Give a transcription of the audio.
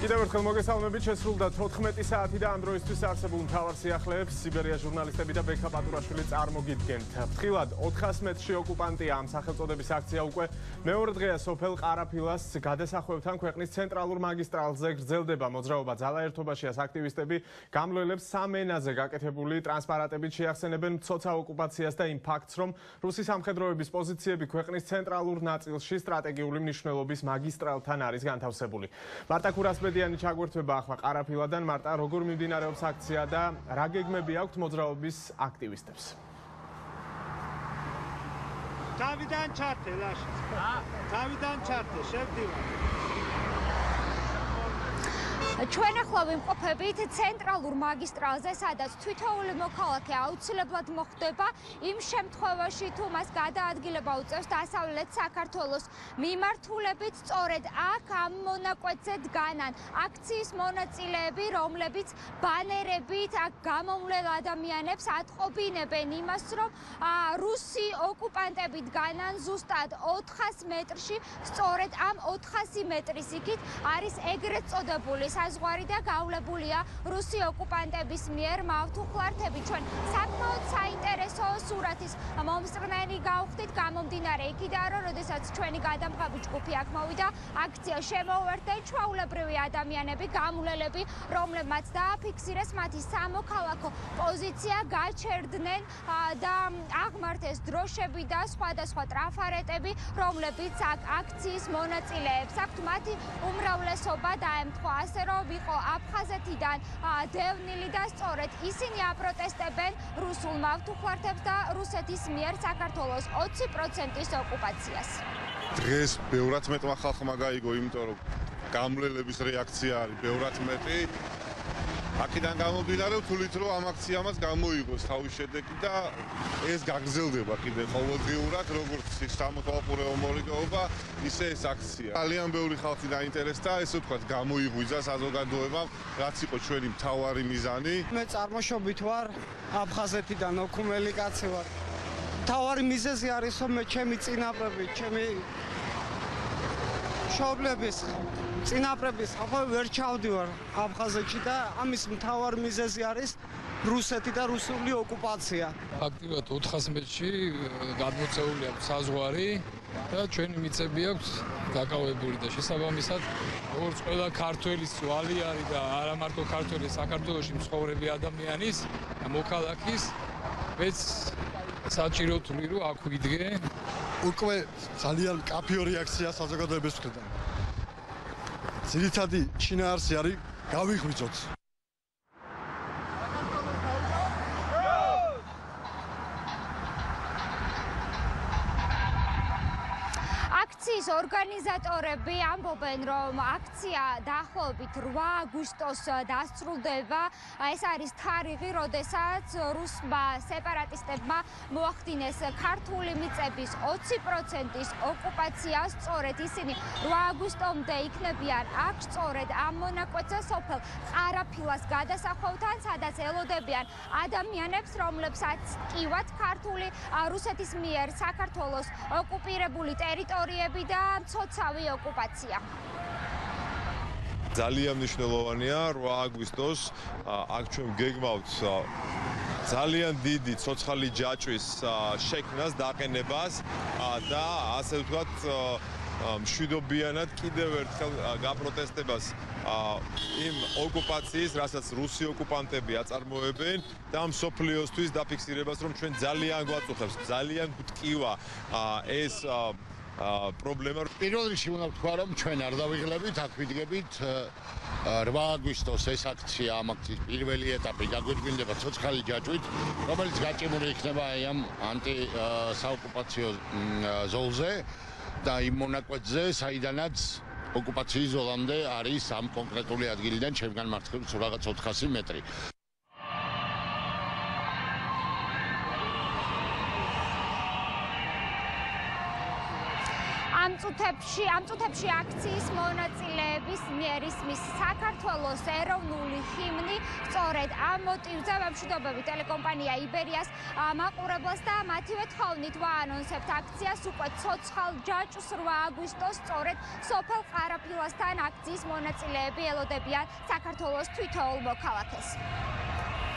კიდევ ერთხელ მოგესალმებით, შესრულდა 14 საათი და ამ დროისთვის არსებულ მთავარ სიახლეებს სიბერია ჟურნალისტები და ბექა პატურაშვილი წარმოგიდგენთ. ფრთხილად 400 მეტრში ოკუპანტია ამ სახელწოდების აქცია უკვე მეორე დღეა სოფელ ყარაფილას გადასახვევთან ქვეყნის ცენტრალურ მაგისტრალზე გრძელდება მოძრაობა. ძალაერთობაშიას აქტივისტები გამლველებს სამ ენაზე გაკეთებული ტრანსპარანტებით შეახსენებენ მცოცავ ოკუპაციას და იმ ფაქტს, რომ რუსის სამხედროების პოზიციები ქვეყნის ცენტრალურ ნაწილში სტრატეგიული მნიშვნელობის მაგისტრალთან არის განთავსებული. მარტა კურასბედიანი ჩაგვერთვება ახლა ყარაფილადან. მარტა, როგორ მიმდინარეობს აქცია და რა გეგმები აქვთ მოძრაობის აქტივისტებს? დავიდან ჩართე, ლაშა. დავიდან ჩართე, შევდივარ. ჩვენ ახლა ვიმყოფებით ცენტრალურ მაგისტრალზე, სადაც თითოეული მოქალაქე აუცილებლად მოხვდება იმ შემთხვევაში, თუ მას გადაადგილება უწევს დასავლეთ საქართველოს მიმართულებით. სწორედ აქ ამ მონაკვეთზე დგანან აქციის მონაწილეები, რომლებიც ბანერებით აქ გამომვლელ ადამიანებს ატყობინებენ იმას, რომ რუსი ოკუპანტები დგანან ზუსტად 400 მეტრში. სწორედ ამ 400 მეტრის იქით არის ეგრეთ წოდებული საზღვარი და გავლებულია რუსი ოკუპანტების მიერ. მავთუხლართები ჩვენ საკმაოდ საინტერესო სურათის მომსწრნელი გავხდით, გამომდინარე იქიდან, რომ როდესაც ჩვენი გადამღები ჯგუფი აქ მოვიდა, აქცია შემოუერთდა ჩვეულებრივი ადამიანები, გამლელები, რომლებმაც დააფიქსირეს მათი სამოქალაქო პოზიცია, გაჩერდნენ და აღმართეს დროშები და სხვადასხვა ტრაფარეტები, რომლებიც აქ აქციის მონაწილეებს აქვთ. მათი უმრავლესობა დაემთხვა ასე, რომ იყო აფხაზეთიდან დევნილი და სწორედ ისინი აპროტესტებენ რუსულ მავთუხლართებს და რუსეთის მიერ საქართველოს 20%-ის ოკუპაციას. დღეს ბევრად მეტმა ხალხმა გაიგო, იმიტომ რომ გამლელების რეაქცია არის ბევრად მეტი. აქედან გამომდინარე, თulit რომ ამ აქციამაც გამოიგოს თავის შედეგი და ეს გაგრძელდება კიდე ყოველდღიურად, როგორც სამოქალაქო მორიგეობა, ისე ეს აქცია. ძალიან ბევრი ხალხი დაინტერესდა, ესე ვთქვათ, გამოიღვიძა საზოგადოებამ, რაც იყო ჩვენი მთავარი მიზანი. მე წარმოშობით ვარ აფხაზეთიდან, ოქუმელი კაცი ვარ. მთავარი მიზეზი არის, რომ მე ჩემი წინაპრები, ჩემი მშობლების წინაპრების ხალხი ვერ ჩავდივარ აფხაზეთში და ამის მთავარი მიზეზი არის რუსეთი და რუსული ოკუპაცია. აქტიურად 400 მეტრში გადმოწეული აქვს საზღვარი და ჩვენი მიწები აქვს დაკავებული და შესაბამისად, როგორც ყველა ქართველის ვალი არის და არა მარტო ქართველის, საქართველოში მცხოვრები ადამიანის და მოქალაქის, მეც საჭირო თვლი რომ აქ ვიდგე. უკვე ძალიან კაფეო რეაქცია საზოგადოების მხრიდან. ძირითადი შინაარსი არის გავიღვიძოთ. აქციის ორგანიზატორები ამბობენ, რომ აქცია დაახლოებით 8 აგვისტოს დასრულდება. ეს არის თარიღი, როდესაც რუსმა სეპარატისტებმა მოახდინეს ქართული მიწების 20%-ის ოკუპაცია. სწორედ ისინი 8 აგვისტომდე იქნებიან აქ, სწორედ ამ მონაკვეთზე სოფელ ყარაფილას გადასახვევთან, სადაც ელოდებიან ადამიანებს, რომლებსაც ტკივათ ქართული რუსეთის მიერ საქართველოს ოკუპირებული ტერიტორიები და მცოცავი ოკუპაცია. ძალიან მნიშვნელოვანია 8 აგვისტოს აქ ჩვენ გეგმავთ ძალიან დიდი ცოცხალი ჯაჭვის შექმნას, დაყენებას და ასე ვთქვათ მშვიდობიანად კიდევ ერთხელ გაპროტესტებას იმ ოკუპაციის, რასაც რუსი ოკუპანტები აწარმოებენ და მსოფლიოსთვის დაფიქსირებას, რომ ჩვენ ძალიან გვაწუხებს, ძალიან გვტკივა ეს პრობლემა. პირველ რიგში უნდა ვთქვა, რომ ჩვენ არ დავიღლებით, აქ ვიდგებით 8 აგვისტოს ეს აქცია, ამ აქციის პირველი ეტაპი გაგვიდგინდება ცოცხალი ჯაჭვით, რომელიც გაჭიმული იქნება აი ამ ანტისაოკუპაციო ზოლზე და იმ მონაკვეთზე, საიდანაც ოკუპაციის ზოლამდე არის ამ კონკრეტული ადგილიდან ჩემგან მარცხნივ რაღაც 400 მეტრი. ამ წუთებში აქციის მონაწილეების მიერ ისმის საქართველოს ეროვნული ჰიმნი. სწორედ ამ მოტივზე ვემშვიდობები ტელეკომპანია იბერიას მაყურებელს და მათივე თხოვნით ვაანონსებთ აქციას უკვე ცოცხალ ჯაჭვს 8 აგვისტოს სწორედ სოფელ ყარაფილასთან აქციის მონაწილეები ელოდებიან საქართველოს თითოეულ მოქალაქეს.